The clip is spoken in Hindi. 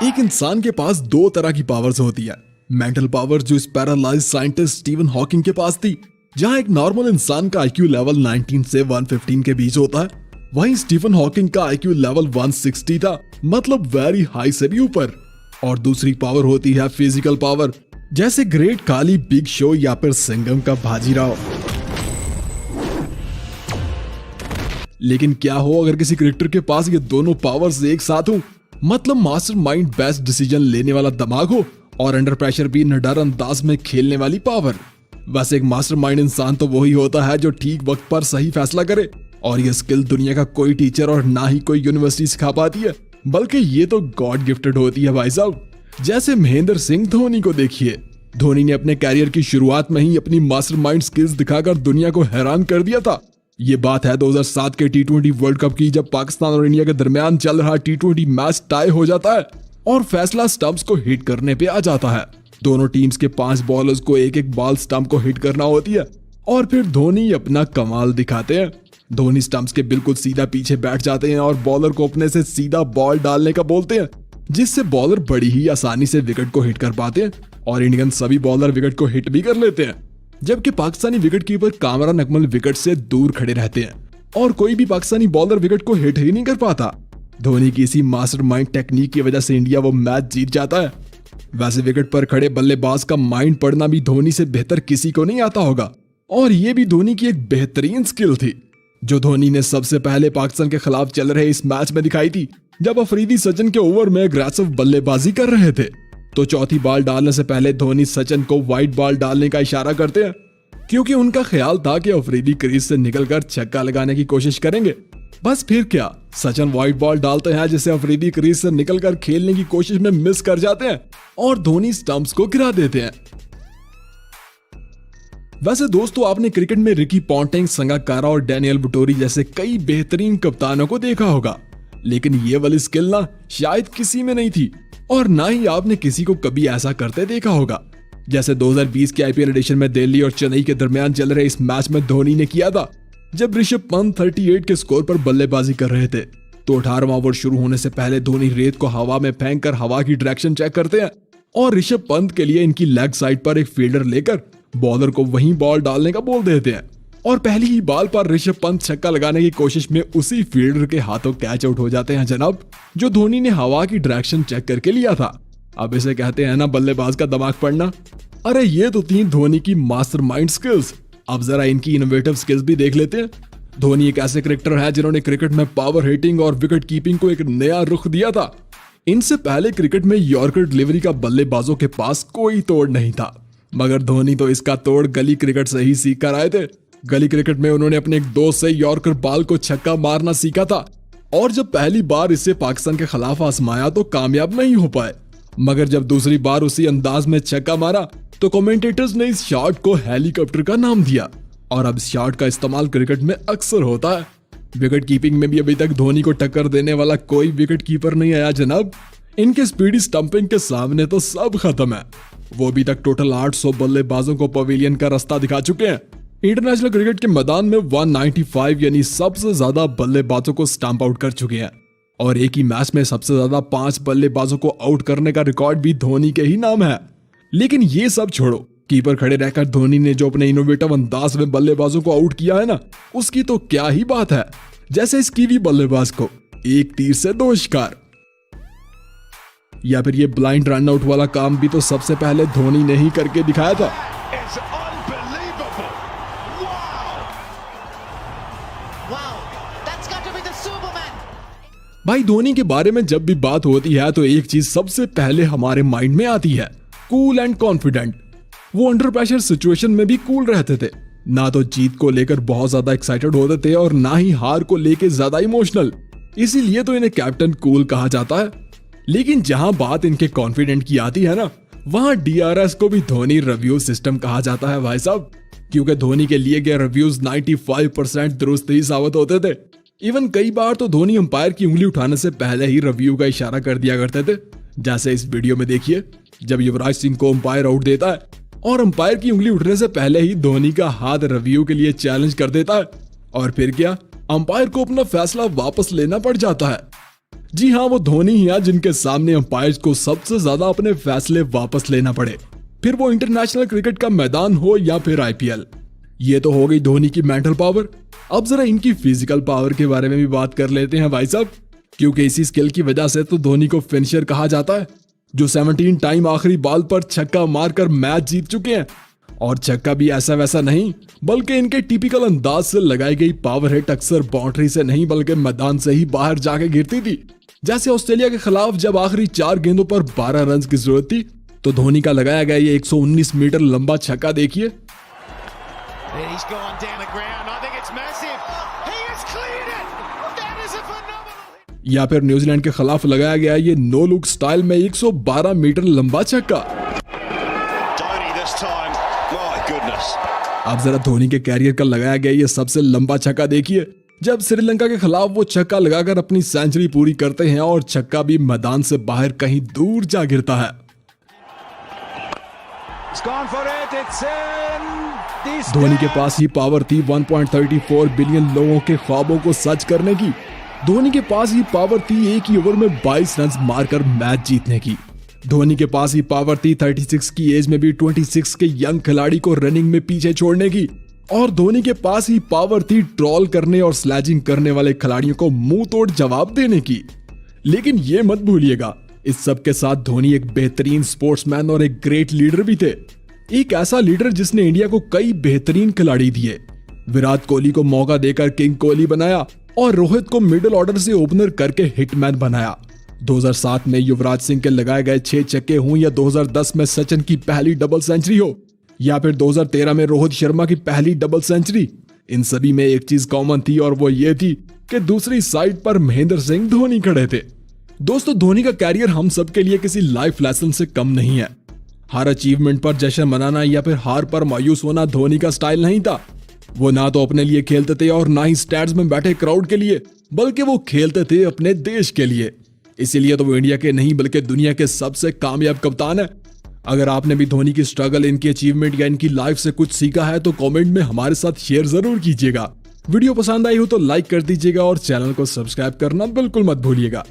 एक इंसान के पास दो तरह की पावर्स होती है। मेंटल पावर जो इस पैरालाइज्ड साइंटिस्ट स्टीवन हॉकिंग के पास थी, जहां एक नॉर्मल इंसान का आईक्यू लेवल 19 से 115 के बीच होता है, वहीं स्टीवन हॉकिंग का आईक्यू लेवल 160 था, मतलब वेरी हाई से भी ऊपर। और दूसरी पावर होती है फिजिकल पावर, जैसे ग्रेट काली, बिग शो या फिर सिंघम का बाजीराव। लेकिन क्या हो अगर किसी क्रिकेटर के पास ये दोनों पावर्स एक साथ हो, मतलब मास्टरमाइंड, बेस्ट डिसीजन लेने वाला दिमाग हो और अंडर प्रेशर भी निडर अंदाज में खेलने वाली पावर। वैसे एक मास्टरमाइंड इंसान तो वही होता है जो ठीक वक्त पर सही फैसला करे, और ये स्किल दुनिया का कोई टीचर और ना ही कोई यूनिवर्सिटी सिखा पाती है, बल्कि ये तो गॉड गिफ्टेड होती है भाई साहब। जैसे महेंद्र सिंह धोनी को देखिए। धोनी ने अपने कैरियर की शुरुआत में ही अपनी मास्टरमाइंड स्किल्स दिखाकर दुनिया को हैरान कर दिया था। ये बात है 2007 के T20 वर्ल्ड कप की, जब पाकिस्तान और इंडिया के दरमियान चल रहा T20 मैच टाई हो जाता है और फैसला स्टंप्स को हिट करने पे आ जाता है। दोनों टीम्स के 5 बॉलर्स को एक एक बॉल स्टंप को हिट करना होती है और फिर धोनी अपना कमाल दिखाते हैं। धोनी स्टंप्स के बिल्कुल सीधा पीछे बैठ जाते हैं और बॉलर को अपने से सीधा बॉल डालने का बोलते हैं, जिससे बॉलर बड़ी ही आसानी से विकेट को हिट कर पाते हैं और इंडियन सभी बॉलर विकेट को हिट भी कर लेते हैं। जबकि Pakistani wicket keeper Kamran Akmal wicket से दूर खड़े रहते हैं और कोई भी पाकिस्तानी बॉलर विकेट को हिट ही नहीं कर पाता। धोनी की इसी मास्टरमाइंड टेक्निक की वजह से इंडिया वो मैच जीत जाता है। वैसे विकेट पर खड़े बल्लेबाज का माइंड पढ़ना भी धोनी से बेहतर किसी को नहीं आता होगा, और ये भी धोनी की एक बेहतरीन स्किल थी, जो धोनी ने सबसे पहले पाकिस्तान के खिलाफ चल रहे इस मैच में दिखाई थी, जब अफरीदी सचिन के ओवर में अग्रेसिव बल्लेबाजी कर रहे थे। तो चौथी बॉल डालने से पहले धोनी सचिन को वाइड बॉल डालने का इशारा करते हैं, क्योंकि उनका ख्याल था कि अफरीदी क्रीज से निकलकर छक्का लगाने की कोशिश करेंगे। बस फिर क्या, सचिन वाइड बॉल डालते हैं जिसे अफरीदी क्रीज से निकलकर खेलने की कोशिश में मिस कर जाते हैं और धोनी स्टंप्स को गिरा देते हैं। वैसे दोस्तों, आपने क्रिकेट में रिकी पॉन्टिंग, संगाकारा और डैनियल बुटोरी जैसे कई बेहतरीन कप्तानों को देखा होगा, लेकिन ये वाली स्किल ना शायद किसी में नहीं थी, और ना ही आपने किसी को कभी ऐसा करते देखा होगा, जैसे 2020 के आईपीएल एडिशन में दिल्ली और चेन्नई के दरमियान चल रहे इस मैच में धोनी ने किया था, जब ऋषभ पंत 38 के स्कोर पर बल्लेबाजी कर रहे थे। तो 18वां ओवर शुरू होने से पहले धोनी रेत को हवा में फेंककर हवा की डायरेक्शन चेक करते हैं और ऋषभ पंत के लिए इनकी लेग साइड पर एक फील्डर लेकर बॉलर को वहीं बॉल डालने का बोल देते हैं, और पहली ही बॉल पर ऋषभ पंत छक्का लगाने की कोशिश में उसी फील्डर के हाथों कैच आउट हो जाते हैं जनाब, जो धोनी ने हवा की डायरेक्शन चेक करके लिया था। अब इसे कहते हैं ना बल्लेबाज का दिमाग पढ़ना। अरे ये तो थी धोनी की मास्टरमाइंड स्किल्स। अब जरा इनकी इनोवेटिव स्किल्स भी देख लेते हैं। धोनी एक ऐसे क्रिकेटर है जिन्होंने क्रिकेट में पावर हिटिंग और विकेट कीपिंग को एक नया रुख दिया था। इनसे पहले क्रिकेट में यॉर्कर डिलीवरी का बल्लेबाजों के पास कोई तोड़ नहीं था, मगर धोनी तो इसका तोड़ गली क्रिकेट से ही सीख कर आए थे। गली क्रिकेट में उन्होंने अपने एक दोस्त से यॉर्कर बॉल को छक्का मारना सीखा था, और जब पहली बार इसे पाकिस्तान के खिलाफ आजमाया तो कामयाब नहीं हो पाए, मगर जब दूसरी बार उसी अंदाज में छक्का मारा तो कमेंटेटर्स ने इस शॉट को हेलीकॉप्टर का नाम दिया, और अब इस शॉट का इस्तेमाल क्रिकेट में अक्सर होता है। विकेट कीपिंग में भी अभी तक धोनी को टक्कर देने वाला कोई विकेट कीपर नहीं आया जनाब। इनके स्पीडी स्टंपिंग के सामने तो सब खत्म है। वो अभी तक टोटल 800 बल्लेबाजों को पवेलियन का रास्ता दिखा चुके हैं। इंटरनेशनल क्रिकेट के मैदान में 195 यानी सबसे ज्यादा बल्लेबाजों को स्टंप आउट कर चुके हैं, और एक ही मैच में सबसे ज्यादा 5 बल्लेबाजों को आउट करने का रिकॉर्ड भी धोनी के ही नाम है। लेकिन ये सब छोड़ो, कीपर खड़े रहकर धोनी ने जो अपने इनोवेटिव अंदाज में बल्लेबाजों को आउट किया है ना, उसकी तो क्या ही बात है। जैसे इस कीवी बल्लेबाज को एक तीर से 2 शिकार, या फिर ये ब्लाइंड रन आउट वाला काम भी तो सबसे पहले धोनी ने ही करके दिखाया था। भाई धोनी के बारे में जब भी बात होती है तो एक चीज सबसे पहले हमारे माइंड में आती है, कूल एंड कॉन्फिडेंट। वो अंडर प्रेशर सिचुएशन में भी कूल रहते थे, ना तो जीत को लेकर बहुत ज्यादा एक्साइटेड होते थे और ना ही हार को लेकर ज्यादा इमोशनल, इसीलिए तो इन्हें कैप्टन कूल कहा जाता है। लेकिन जहां बात इनके कॉन्फिडेंट की आती है ना, वहां DRS को भी धोनी रिव्यू सिस्टम कहा जाता है भाई साहब, क्योंकि धोनी के लिए गए रिव्यूज 95% दुरुस्त ही साबित होते थे। इवन कई बार तो धोनी अंपायर की उंगली उठाने से पहले ही रिव्यू का इशारा कर दिया करते थे, जैसे इस वीडियो में देखिए, जब युवराज सिंह को अंपायर आउट देता है और अंपायर की उंगली उठने से पहले ही धोनी का हाथ रिव्यू के लिए चैलेंज कर देता है, और फिर क्या, अंपायर को अपना फैसला वापस लेना पड़ जाता है। जी हाँ, वो धोनी ही है जिनके सामने अंपायर्स को सबसे ज्यादा अपने फैसले वापस लेना पड़े, फिर वो इंटरनेशनल क्रिकेट का मैदान हो या फिर आईपीएल। ये तो हो गई धोनी की मेंटल पावर। अब जरा इनकी फिजिकल पावर के बारे में भी बात कर लेते हैं भाई साहब, क्योंकि इसी स्किल की वजह से तो धोनी को फिनिशर कहा जाता है, जो 17 टाइम आखिरी बॉल पर छक्का मारकर मैच जीत चुके हैं। और छक्का भी ऐसा वैसा नहीं, बल्कि इनके टिपिकल अंदाज से लगाई गई पावर हिट अक्सर बाउंड्री से नहीं बल्कि मैदान से ही बाहर जाके गिरती थी। जैसे ऑस्ट्रेलिया के खिलाफ जब आखिरी 4 गेंदों पर 12 रन की जरूरत थी, तो धोनी का लगाया गया ये 119 मीटर लंबा छक्का देखिए। या फिर न्यूजीलैंड के खिलाफ लगाया गया ये नो लुक स्टाइल में 112 मीटर लंबा छक्का। अब जरा धोनी के कैरियर का लगाया गया ये सबसे लंबा छक्का देखिए, जब श्रीलंका के खिलाफ वो छक्का लगाकर अपनी सेंचुरी पूरी करते हैं और छक्का भी मैदान से बाहर कहीं दूर जा गिरता है। धोनी के पास ही पावर थी 1.34 बिलियन लोगों के ख्वाबों को सच करने की। धोनी के पास ही पावर थी एक ही ओवर में 22 रन मारकर मैच जीतने की। धोनी के पास ही पावर थी 36 की एज में भी 26 के यंग खिलाड़ी को रनिंग में पीछे छोड़ने की। और धोनी के पास ही पावर थी ट्रॉल करने और स्लैजिंग करने वाले खिलाड़ियों को मुंह तोड़ जवाब देने की। लेकिन ये मत भूलिएगा, इस सब के साथ धोनी एक बेहतरीन स्पोर्ट्समैन और एक ग्रेट लीडर भी थे। एक ऐसा लीडर जिसने इंडिया को कई बेहतरीन खिलाड़ी दिए। विराट कोहली को मौका देकर किंग कोहली बनाया और रोहित को मिडिल ऑर्डर से ओपनर करके हिटमैन बनाया। 2007 में युवराज सिंह के लगाए गए 6 छक्के हों या 2010 में सचिन की पहली डबल सेंचुरी हो या फिर 2013 में रोहित शर्मा की पहली डबल सेंचुरी, इन सभी में एक चीज कॉमन थी और वो ये थी कि दूसरी साइड पर महेंद्र सिंह धोनी खड़े थे। दोस्तों, धोनी का कैरियर हम सब के लिए किसी लाइफ लेसन से कम नहीं है। हर अचीवमेंट पर जश्न मनाना या फिर हार पर मायूस होना धोनी का स्टाइल नहीं था। वो ना तो अपने लिए खेलते थे और ना ही स्टैंड्स में बैठे क्राउड के लिए, बल्कि वो खेलते थे अपने देश के लिए। इसीलिए तो वो इंडिया के नहीं बल्कि दुनिया के सबसे कामयाब कप्तान है। अगर आपने भी धोनी की स्ट्रगल, इनकी अचीवमेंट या इनकी लाइफ से कुछ सीखा है तो कमेंट में हमारे साथ शेयर जरूर कीजिएगा। वीडियो पसंद आई हो तो लाइक कर दीजिएगा और चैनल को सब्सक्राइब करना बिल्कुल मत भूलिएगा।